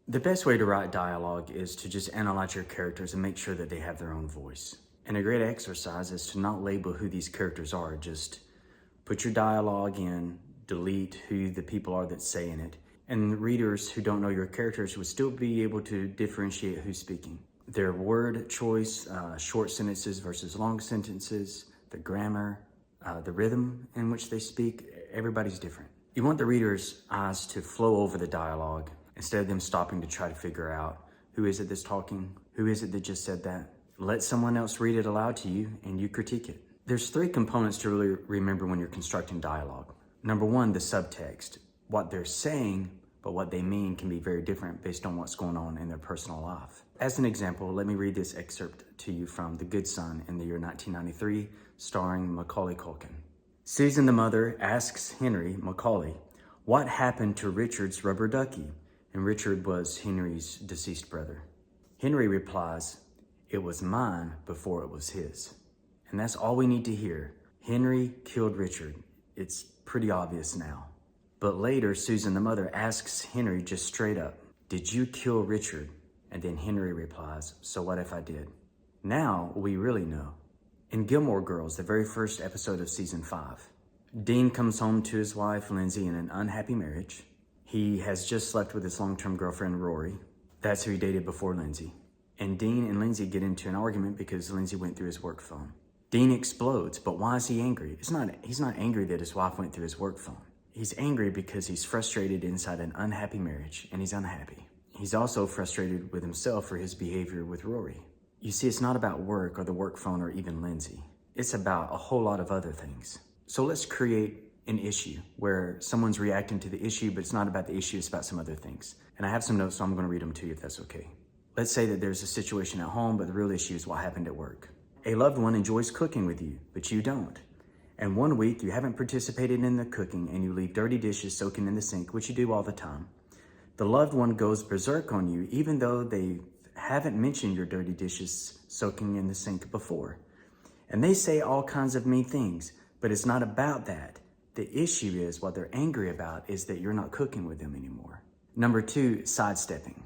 The best way to write dialogue is to just analyze your characters and make sure that they have their own voice. And a great exercise is to not label who these characters are. Just put your dialogue in, delete who the people are that's saying it, and readers who don't know your characters would still be able to differentiate who's speaking. Their word choice, short sentences versus long sentences, the grammar, the rhythm in which they speak, everybody's different. You want the reader's eyes to flow over the dialogue instead of them stopping to try to figure out who is it that's talking, who is it that just said that. Let someone else read it aloud to you and you critique it. There's three components to really remember when you're constructing dialogue. Number one, the subtext. What they're saying, but what they mean can be very different based on what's going on in their personal life. As an example, let me read this excerpt to you from The Good Son in the year 1993, starring Macaulay Culkin. Susan, the mother, asks Henry, Macaulay, what happened to Richard's rubber ducky? And Richard was Henry's deceased brother. Henry replies, it was mine before it was his. And that's all we need to hear. Henry killed Richard. It's pretty obvious now. But later, Susan, the mother, asks Henry just straight up, did you kill Richard? And then Henry replies, so what if I did? Now we really know. In Gilmore Girls, the very first episode of season 5, Dean comes home to his wife, Lindsay, in an unhappy marriage. He has just slept with his long-term girlfriend, Rory. That's who he dated before Lindsay. And Dean and Lindsay get into an argument because Lindsay went through his work phone. Dean explodes, but why is he angry? He's not angry that his wife went through his work phone. He's angry because he's frustrated inside an unhappy marriage, and he's unhappy. He's also frustrated with himself for his behavior with Rory. You see, it's not about work or the work phone or even Lindsay. It's about a whole lot of other things. So let's create an issue where someone's reacting to the issue, but it's not about the issue, it's about some other things. And I have some notes, so I'm going to read them to you if that's okay. Let's say that there's a situation at home, but the real issue is what happened at work. A loved one enjoys cooking with you, but you don't. And one week you haven't participated in the cooking and you leave dirty dishes soaking in the sink, which you do all the time. The loved one goes berserk on you, even though they haven't mentioned your dirty dishes soaking in the sink before. And they say all kinds of mean things, but it's not about that. The issue is what they're angry about is that you're not cooking with them anymore. Number 2, sidestepping.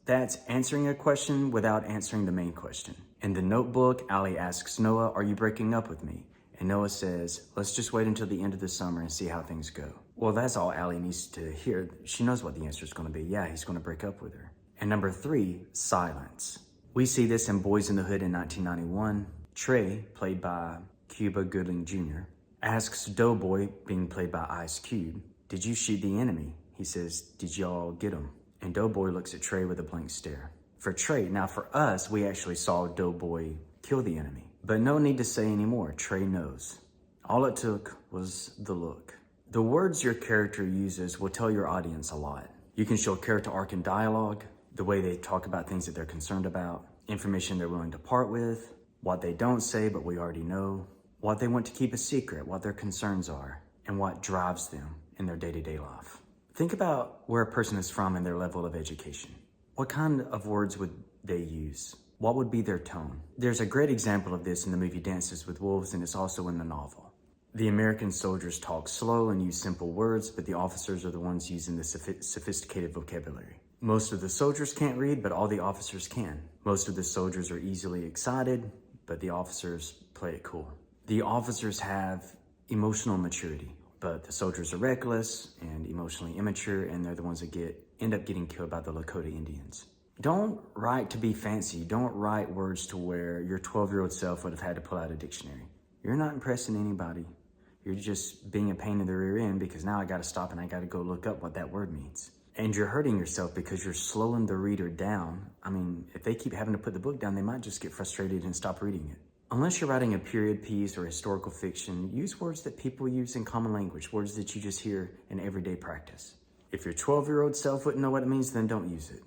That's answering a question without answering the main question. In The Notebook, Allie asks Noah, are you breaking up with me? And Noah says, let's just wait until the end of the summer and see how things go. Well, that's all Allie needs to hear. She knows what the answer is going to be. Yeah, he's going to break up with her. And number 3, silence. We see this in Boys in the Hood in 1991. Trey, played by Cuba Gooding Jr., asks Doughboy, being played by Ice Cube, did you shoot the enemy? He says, did y'all get him? And Doughboy looks at Trey with a blank stare. For Trey, now for us, we actually saw Doughboy kill the enemy. But no need to say anymore, Trey knows. All it took was the look. The words your character uses will tell your audience a lot. You can show character arc in dialogue, the way they talk about things that they're concerned about, information they're willing to part with, what they don't say but we already know, what they want to keep a secret, what their concerns are, and what drives them in their day-to-day life. Think about where a person is from and their level of education. What kind of words would they use? What would be their tone? There's a great example of this in the movie Dances with Wolves, and it's also in the novel. The American soldiers talk slow and use simple words, but the officers are the ones using the sophisticated vocabulary. Most of the soldiers can't read, but all the officers can. Most of the soldiers are easily excited, but the officers play it cool. The officers have emotional maturity, but the soldiers are reckless and emotionally immature, and they're the ones that end up getting killed by the Lakota Indians. Don't write to be fancy. Don't write words to where your 12-year-old self would have had to pull out a dictionary. You're not impressing anybody. You're just being a pain in the rear end because now I got to stop and I got to go look up what that word means. And you're hurting yourself because you're slowing the reader down. I mean, if they keep having to put the book down, they might just get frustrated and stop reading it. Unless you're writing a period piece or historical fiction, use words that people use in common language, words that you just hear in everyday practice. If your 12-year-old self wouldn't know what it means, then don't use it.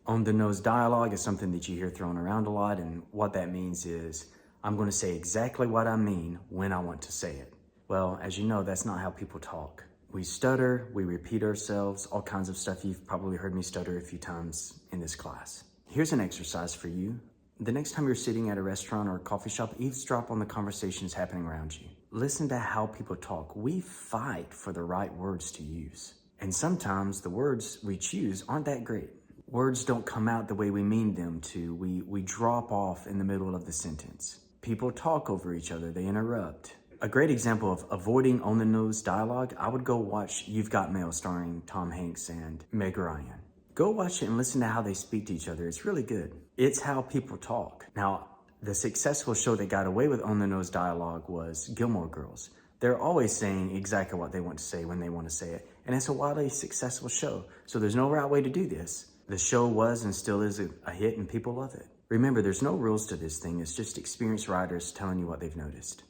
On-the-nose dialogue is something that you hear thrown around a lot, and what that means is, I'm going to say exactly what I mean when I want to say it. Well, as you know, that's not how people talk. We stutter, we repeat ourselves, all kinds of stuff. You've probably heard me stutter a few times in this class. Here's an exercise for you. The next time you're sitting at a restaurant or a coffee shop, eavesdrop on the conversations happening around you. Listen to how people talk. We fight for the right words to use. And sometimes the words we choose aren't that great. Words don't come out the way we mean them to. We drop off in the middle of the sentence. People talk over each other, they interrupt. A great example of avoiding on-the-nose dialogue, I would go watch You've Got Mail starring Tom Hanks and Meg Ryan. Go watch it and listen to how they speak to each other. It's really good. It's how people talk. Now, the successful show that got away with on-the-nose dialogue was Gilmore Girls. They're always saying exactly what they want to say when they want to say it. And it's a wildly successful show. So there's no right way to do this. The show was and still is a hit and people love it. Remember, there's no rules to this thing. It's just experienced writers telling you what they've noticed.